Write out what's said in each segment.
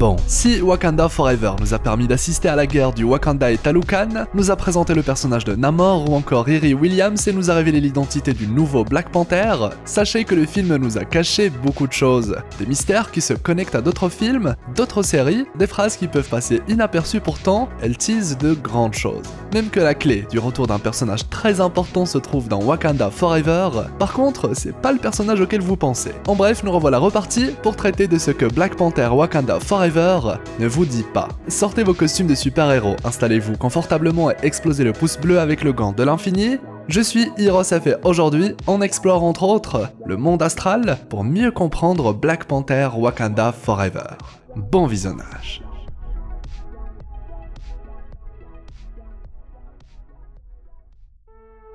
Bon, si Wakanda Forever nous a permis d'assister à la guerre du Wakanda et Talokan, nous a présenté le personnage de Namor ou encore Riri Williams et nous a révélé l'identité du nouveau Black Panther, sachez que le film nous a caché beaucoup de choses. Des mystères qui se connectent à d'autres films, d'autres séries, des phrases qui peuvent passer inaperçues pourtant, elles teasent de grandes choses. Même que la clé du retour d'un personnage très important se trouve dans Wakanda Forever, par contre, c'est pas le personnage auquel vous pensez. En bref, nous revoilà repartis pour traiter de ce que Black Panther Wakanda Forever ne vous dit pas. Sortez vos costumes de super-héros, installez-vous confortablement et explosez le pouce bleu avec le gant de l'infini. Je suis HeroesF et aujourd'hui, on explore entre autres le monde astral pour mieux comprendre Black Panther Wakanda Forever. Bon visionnage.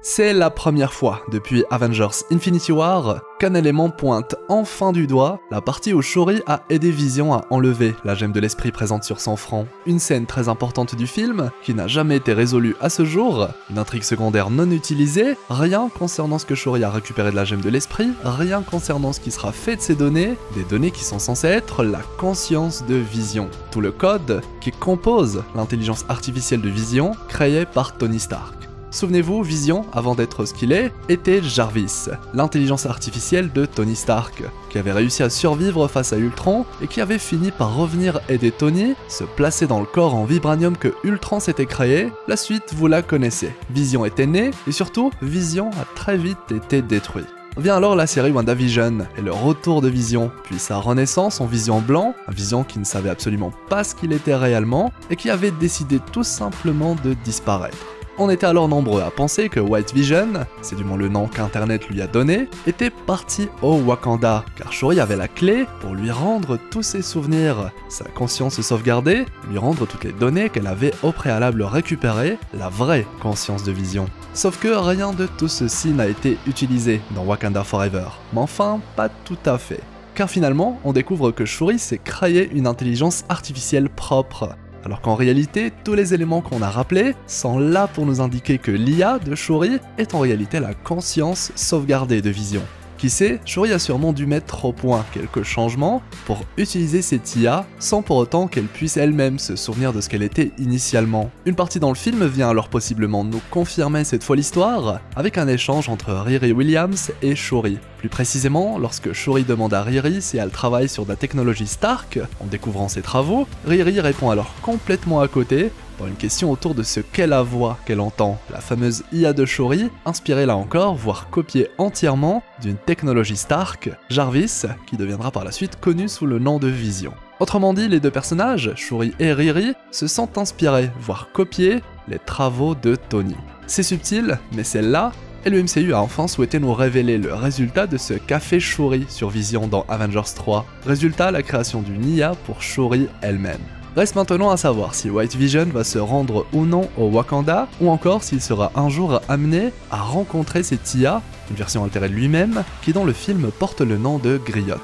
C'est la première fois depuis Avengers Infinity War qu'un élément pointe enfin du doigt la partie où Shuri a aidé Vision à enlever la gemme de l'esprit présente sur son front. Une scène très importante du film qui n'a jamais été résolue à ce jour, une intrigue secondaire non utilisée, rien concernant ce que Shuri a récupéré de la gemme de l'esprit, rien concernant ce qui sera fait de ces données, des données qui sont censées être la conscience de Vision. Tout le code qui compose l'intelligence artificielle de Vision créée par Tony Stark. Souvenez-vous, Vision, avant d'être ce qu'il est, était Jarvis, l'intelligence artificielle de Tony Stark, qui avait réussi à survivre face à Ultron et qui avait fini par revenir aider Tony, se placer dans le corps en vibranium que Ultron s'était créé. La suite, vous la connaissez. Vision était né et surtout, Vision a très vite été détruit. Vient alors la série WandaVision et le retour de Vision, puis sa renaissance en Vision blanc, un Vision qui ne savait absolument pas ce qu'il était réellement et qui avait décidé tout simplement de disparaître. On était alors nombreux à penser que White Vision, c'est du moins le nom qu'Internet lui a donné, était parti au Wakanda, car Shuri avait la clé pour lui rendre tous ses souvenirs, sa conscience sauvegardée, lui rendre toutes les données qu'elle avait au préalable récupérées, la vraie conscience de Vision. Sauf que rien de tout ceci n'a été utilisé dans Wakanda Forever, mais enfin pas tout à fait. Car finalement, on découvre que Shuri s'est créé une intelligence artificielle propre. Alors qu'en réalité, tous les éléments qu'on a rappelés sont là pour nous indiquer que l'IA de Shuri est en réalité la conscience sauvegardée de Vision. Qui sait, Shuri a sûrement dû mettre au point quelques changements pour utiliser cette IA sans pour autant qu'elle puisse elle-même se souvenir de ce qu'elle était initialement. Une partie dans le film vient alors possiblement nous confirmer cette folle histoire avec un échange entre Riri Williams et Shuri. Plus précisément, lorsque Shuri demande à Riri si elle travaille sur de la technologie Stark, en découvrant ses travaux, Riri répond alors complètement à côté pour une question autour de ce qu'est la voix qu'elle entend, la fameuse IA de Shuri, inspirée là encore, voire copiée entièrement d'une technologie Stark, Jarvis, qui deviendra par la suite connu sous le nom de Vision. Autrement dit, les deux personnages, Shuri et Riri, se sont inspirés, voire copiés, les travaux de Tony. C'est subtil, mais c'est là, et le MCU a enfin souhaité nous révéler le résultat de ce qu'a fait Shuri sur Vision dans Avengers 3. Résultat, la création d'une IA pour Shuri elle-même. Reste maintenant à savoir si White Vision va se rendre ou non au Wakanda, ou encore s'il sera un jour amené à rencontrer cette IA, une version altérée de lui-même, qui dans le film porte le nom de Griot.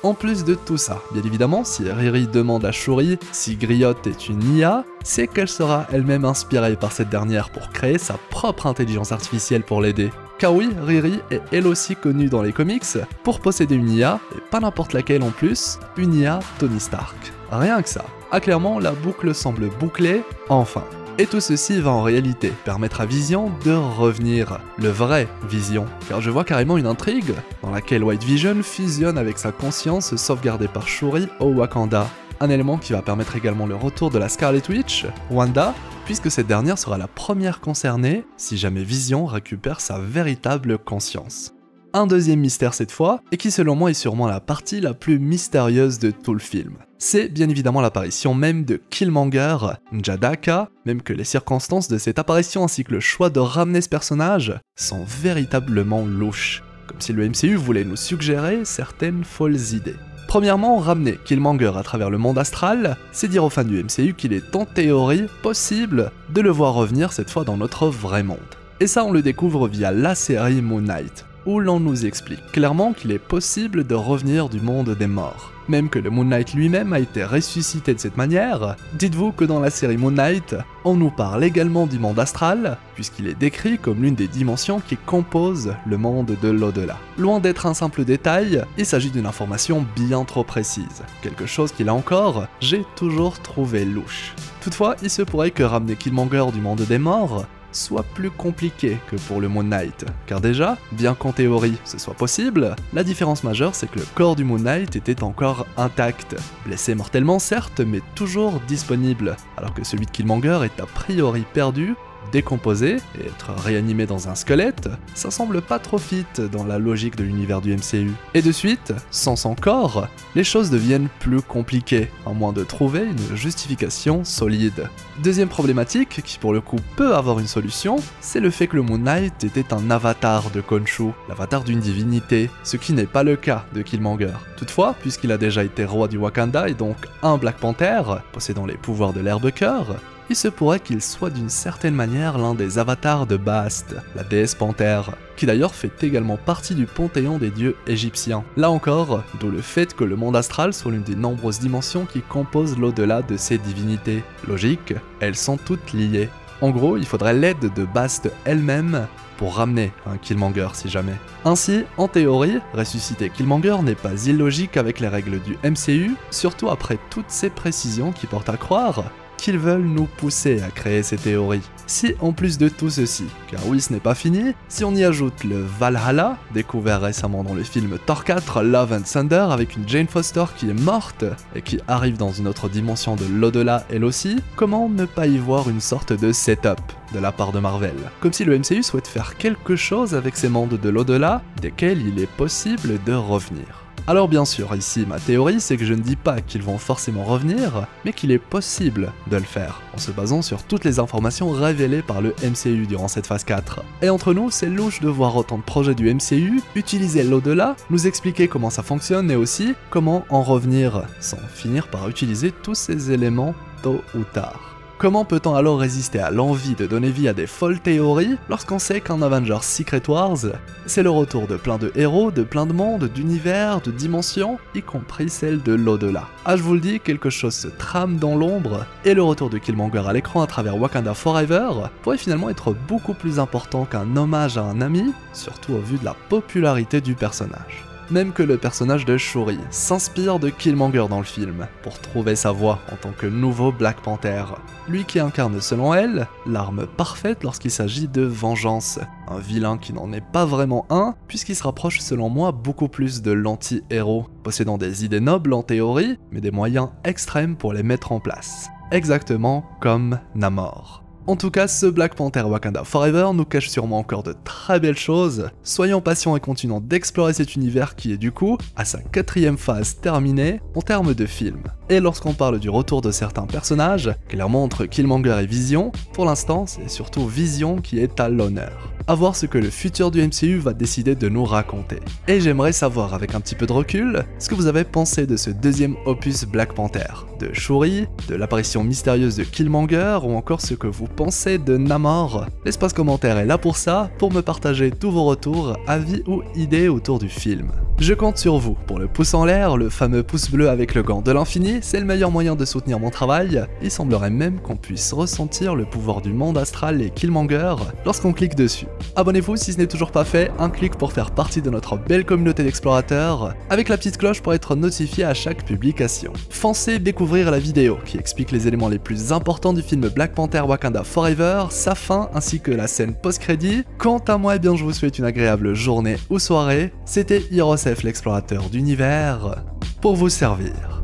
En plus de tout ça, bien évidemment, si Riri demande à Shuri si Griot est une IA, c'est qu'elle sera elle-même inspirée par cette dernière pour créer sa propre intelligence artificielle pour l'aider. Car oui, Riri est elle aussi connue dans les comics pour posséder une IA, et pas n'importe laquelle en plus, une IA Tony Stark. Rien que ça. Ah clairement, la boucle semble bouclée, enfin. Et tout ceci va en réalité permettre à Vision de revenir, le vrai Vision, car je vois carrément une intrigue dans laquelle White Vision fusionne avec sa conscience sauvegardée par Shuri au Wakanda. Un élément qui va permettre également le retour de la Scarlet Witch, Wanda, puisque cette dernière sera la première concernée si jamais Vision récupère sa véritable conscience. Un deuxième mystère cette fois, et qui selon moi est sûrement la partie la plus mystérieuse de tout le film. C'est bien évidemment l'apparition même de Killmonger, N'Jadaka, même que les circonstances de cette apparition ainsi que le choix de ramener ce personnage sont véritablement louches, comme si le MCU voulait nous suggérer certaines folles idées. Premièrement, ramener Killmonger à travers le monde astral, c'est dire aux fans du MCU qu'il est en théorie possible de le voir revenir cette fois dans notre vrai monde. Et ça on le découvre via la série Moon Knight. où l'on nous explique clairement qu'il est possible de revenir du monde des morts. Même que le Moon Knight lui-même a été ressuscité de cette manière, dites-vous que dans la série Moon Knight, on nous parle également du monde astral, puisqu'il est décrit comme l'une des dimensions qui composent le monde de l'au-delà. Loin d'être un simple détail, il s'agit d'une information bien trop précise, quelque chose qui là encore, j'ai toujours trouvé louche. Toutefois, il se pourrait que ramener Killmonger du monde des morts soit plus compliqué que pour le Moon Knight, car déjà, bien qu'en théorie ce soit possible, la différence majeure c'est que le corps du Moon Knight était encore intact, blessé mortellement certes, mais toujours disponible, alors que celui de Killmonger est a priori perdu, décomposé et être réanimé dans un squelette, ça semble pas trop fit dans la logique de l'univers du MCU. Et de suite, sans son corps, les choses deviennent plus compliquées, à moins de trouver une justification solide. Deuxième problématique, qui pour le coup peut avoir une solution, c'est le fait que le Moon Knight était un avatar de Khonshu, l'avatar d'une divinité, ce qui n'est pas le cas de Killmonger. Toutefois, puisqu'il a déjà été roi du Wakanda et donc un Black Panther, possédant les pouvoirs de l'herbe-cœur, il se pourrait qu'il soit d'une certaine manière l'un des avatars de Bast, la déesse panthère, qui d'ailleurs fait également partie du panthéon des dieux égyptiens. Là encore, d'où le fait que le monde astral soit l'une des nombreuses dimensions qui composent l'au-delà de ces divinités. Logique, elles sont toutes liées. En gros, il faudrait l'aide de Bast elle-même pour ramener un Killmonger si jamais. Ainsi, en théorie, ressusciter Killmonger n'est pas illogique avec les règles du MCU, surtout après toutes ces précisions qui portent à croire qu'ils veulent nous pousser à créer ces théories. Si en plus de tout ceci, car oui ce n'est pas fini, si on y ajoute le Valhalla, découvert récemment dans le film Thor 4 Love and Thunder avec une Jane Foster qui est morte et qui arrive dans une autre dimension de l'au-delà elle aussi, comment ne pas y voir une sorte de setup de la part de Marvel? Comme si le MCU souhaite faire quelque chose avec ces mondes de l'au-delà, desquels il est possible de revenir. Alors bien sûr, ici ma théorie c'est que je ne dis pas qu'ils vont forcément revenir, mais qu'il est possible de le faire, en se basant sur toutes les informations révélées par le MCU durant cette phase 4. Et entre nous, c'est louche de voir autant de projets du MCU utiliser l'au-delà, nous expliquer comment ça fonctionne et aussi comment en revenir, sans finir par utiliser tous ces éléments tôt ou tard. Comment peut-on alors résister à l'envie de donner vie à des folles théories lorsqu'on sait qu'en Avengers Secret Wars, c'est le retour de plein de héros, de plein de mondes, d'univers, de dimensions, y compris celle de l'au-delà. Ah je vous le dis, quelque chose se trame dans l'ombre, et le retour de Killmonger à l'écran à travers Wakanda Forever pourrait finalement être beaucoup plus important qu'un hommage à un ami, surtout au vu de la popularité du personnage. Même que le personnage de Shuri s'inspire de Killmonger dans le film, pour trouver sa voix en tant que nouveau Black Panther. Lui qui incarne selon elle, l'arme parfaite lorsqu'il s'agit de vengeance. Un vilain qui n'en est pas vraiment un, puisqu'il se rapproche selon moi beaucoup plus de l'anti-héros, possédant des idées nobles en théorie, mais des moyens extrêmes pour les mettre en place. Exactement comme Namor. En tout cas, ce Black Panther Wakanda Forever nous cache sûrement encore de très belles choses. Soyons patients et continuons d'explorer cet univers qui est du coup à sa 4e phase terminée en termes de film. Et lorsqu'on parle du retour de certains personnages, clairement entre Killmonger et Vision, pour l'instant c'est surtout Vision qui est à l'honneur. À voir ce que le futur du MCU va décider de nous raconter. Et j'aimerais savoir avec un petit peu de recul, ce que vous avez pensé de ce deuxième opus Black Panther, de Shuri, de l'apparition mystérieuse de Killmonger ou encore ce que vous pensez de Namor. L'espace commentaire est là pour ça, pour me partager tous vos retours, avis ou idées autour du film. Je compte sur vous pour le pouce en l'air, le fameux pouce bleu avec le gant de l'infini, c'est le meilleur moyen de soutenir mon travail. Il semblerait même qu'on puisse ressentir le pouvoir du monde astral et Killmonger lorsqu'on clique dessus. Abonnez-vous si ce n'est toujours pas fait, un clic pour faire partie de notre belle communauté d'explorateurs, avec la petite cloche pour être notifié à chaque publication. Foncez découvrir la vidéo qui explique les éléments les plus importants du film Black Panther Wakanda Forever, sa fin ainsi que la scène post-crédit. Quant à moi, eh bien je vous souhaite une agréable journée ou soirée. C'était Hirosef l'explorateur d'univers, pour vous servir.